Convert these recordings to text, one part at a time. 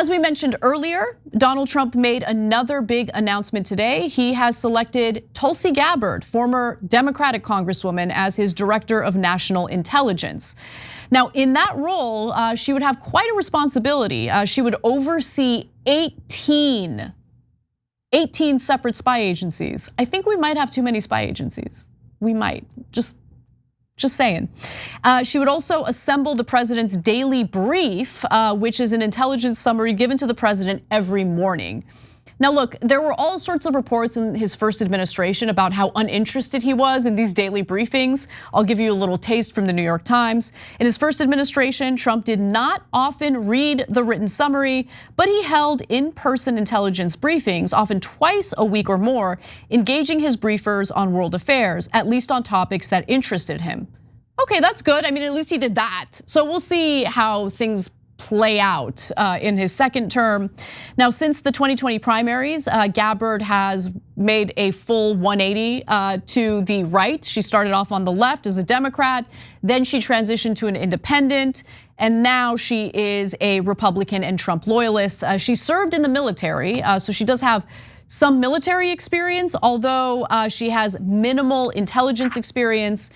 As we mentioned earlier, Donald Trump made another big announcement today. He has selected Tulsi Gabbard, former Democratic congresswoman, as his director of national intelligence. Now, in that role, she would have quite a responsibility. She would oversee 18 separate spy agencies. I think we might have too many spy agencies. We might, just saying. She would also assemble the president's daily brief, which is an intelligence summary given to the president every morning. Now look, there were all sorts of reports in his first administration about how uninterested he was in these daily briefings. I'll give you a little taste from the New York Times. In his first administration, Trump did not often read the written summary, but he held in-person intelligence briefings, often twice a week or more, engaging his briefers on world affairs, at least on topics that interested him. Okay, that's good. I mean, at least he did that. So we'll see how things play out in his second term. Now, since the 2020 primaries, Gabbard has made a full 180 to the right. She started off on the left as a Democrat, then she transitioned to an independent, and now she is a Republican and Trump loyalist. She served in the military, so she does have some military experience, although she has minimal intelligence experience.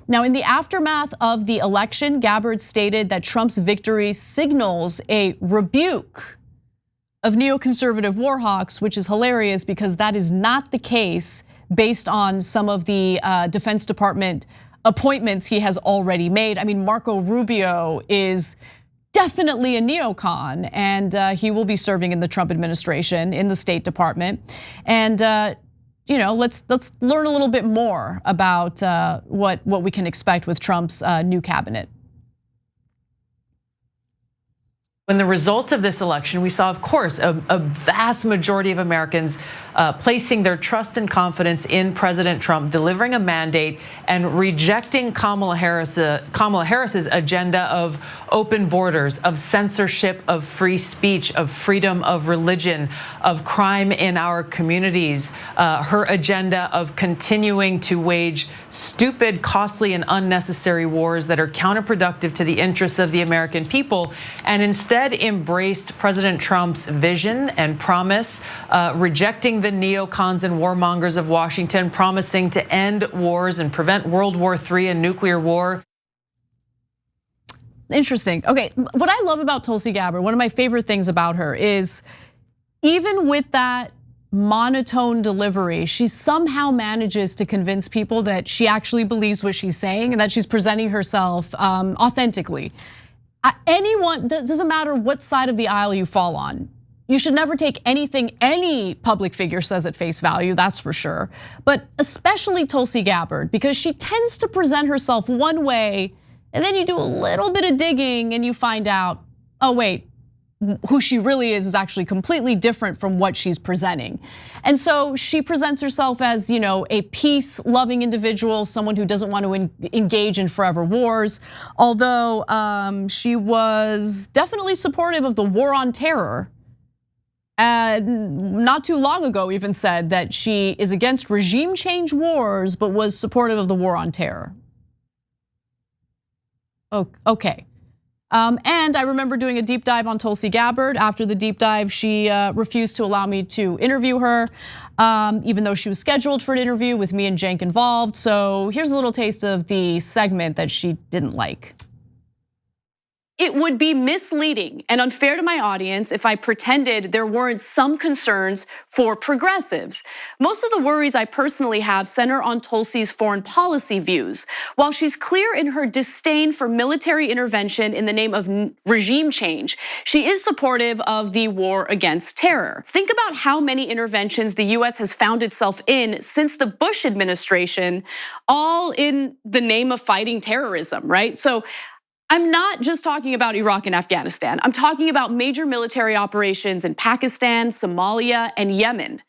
Now, in the aftermath of the election, Gabbard stated that Trump's victory signals a rebuke of neoconservative war hawks, which is hilarious because that is not the case based on some of the Defense Department appointments he has already made. I mean, Marco Rubio is definitely a neocon, and he will be serving in the Trump administration in the State Department. And let's learn a little bit more about what we can expect with Trump's new cabinet. When the result of this election, we saw, of course, a vast majority of Americans placing their trust and confidence in President Trump, delivering a mandate and rejecting Kamala Harris's agenda of open borders, of censorship, of free speech, of freedom of religion, of crime in our communities, her agenda of continuing to wage stupid, costly, and unnecessary wars that are counterproductive to the interests of the American people, and instead embraced President Trump's vision and promise, rejecting the neocons and warmongers of Washington, promising to end wars and prevent World War III and nuclear war. Interesting. Okay, what I love about Tulsi Gabbard, one of my favorite things about her is even with that monotone delivery, she somehow manages to convince people that she actually believes what she's saying and that she's presenting herself authentically. Anyone, doesn't matter what side of the aisle you fall on. You should never take anything any public figure says at face value, that's for sure. But especially Tulsi Gabbard, because she tends to present herself one way, and then you do a little bit of digging and you find out, oh wait, who she really is actually completely different from what she's presenting. And so she presents herself as, a peace-loving individual, someone who doesn't want to engage in forever wars. Although she was definitely supportive of the war on terror. And not too long ago even said that she is against regime change wars, but was supportive of the war on terror. Okay. And I remember doing a deep dive on Tulsi Gabbard. After the deep dive, she refused to allow me to interview her, even though she was scheduled for an interview with me and Cenk involved. So here's a little taste of the segment that she didn't like. It would be misleading and unfair to my audience if I pretended there weren't some concerns for progressives. Most of the worries I personally have center on Tulsi's foreign policy views. While she's clear in her disdain for military intervention in the name of regime change, she is supportive of the war against terror. Think about how many interventions the US has found itself in since the Bush administration, all in the name of fighting terrorism, right? So I'm not just talking about Iraq and Afghanistan. I'm talking about major military operations in Pakistan, Somalia, and Yemen,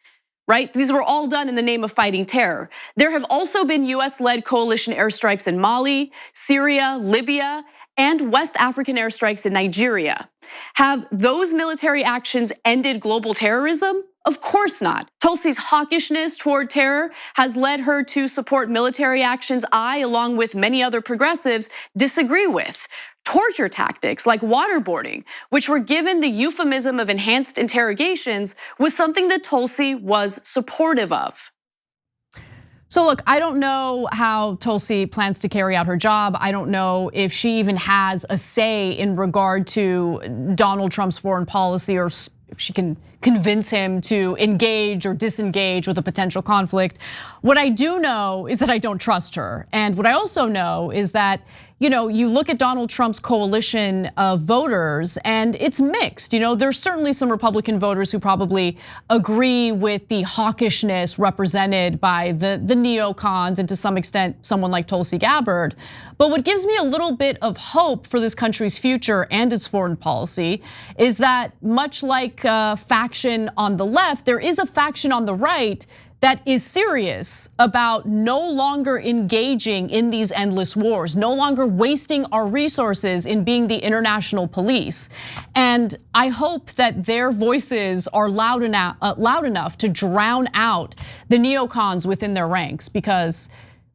right? These were all done in the name of fighting terror. There have also been US-led coalition airstrikes in Mali, Syria, Libya, and West African airstrikes in Nigeria. Have those military actions ended global terrorism? Of course not. Tulsi's hawkishness toward terror has led her to support military actions I, along with many other progressives, disagree with. torture tactics like waterboarding, which were given the euphemism of enhanced interrogations, was something that Tulsi was supportive of. So look, I don't know how Tulsi plans to carry out her job. I don't know if she even has a say in regard to Donald Trump's foreign policy, or if she can convince him to engage or disengage with a potential conflict. What I do know is that I don't trust her. And what I also know is that, you look at Donald Trump's coalition of voters and it's mixed. There's certainly some Republican voters who probably agree with the hawkishness represented by the neocons and to some extent someone like Tulsi Gabbard. But what gives me a little bit of hope for this country's future and its foreign policy is that much like a faction on the left, there is a faction on the right that is serious about no longer engaging in these endless wars, no longer wasting our resources in being the international police. And I hope that their voices are loud enough to drown out the neocons within their ranks, because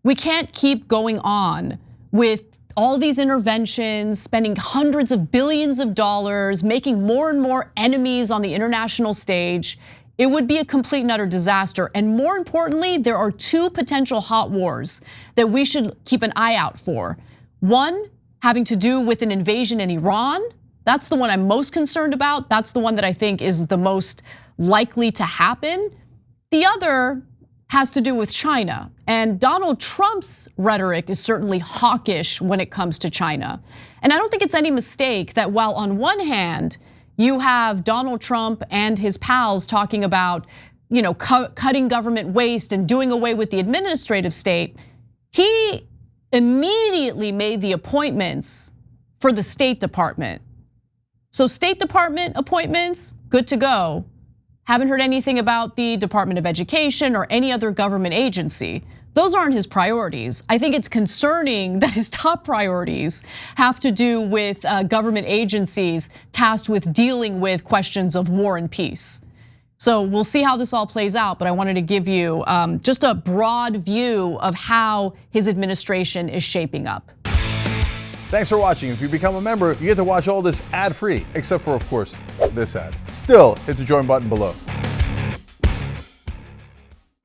we can't keep going on with all these interventions, spending hundreds of billions of dollars, making more and more enemies on the international stage. It would be a complete and utter disaster. And more importantly, there are two potential hot wars that we should keep an eye out for. One having to do with an invasion in Iran. That's the one I'm most concerned about. That's the one that I think is the most likely to happen. The other has to do with China. And Donald Trump's rhetoric is certainly hawkish when it comes to China. And I don't think it's any mistake that while on one hand, you have Donald Trump and his pals talking about, cutting government waste and doing away with the administrative state, he immediately made the appointments for the State Department. So State Department appointments, good to go. Haven't heard anything about the Department of Education or any other government agency. Those aren't his priorities. I think it's concerning that his top priorities have to do with government agencies tasked with dealing with questions of war and peace. So we'll see how this all plays out, but I wanted to give you just a broad view of how his administration is shaping up. Thanks for watching. If you become a member, you get to watch all this ad-free, except for, of course, this ad. Still, hit the join button below.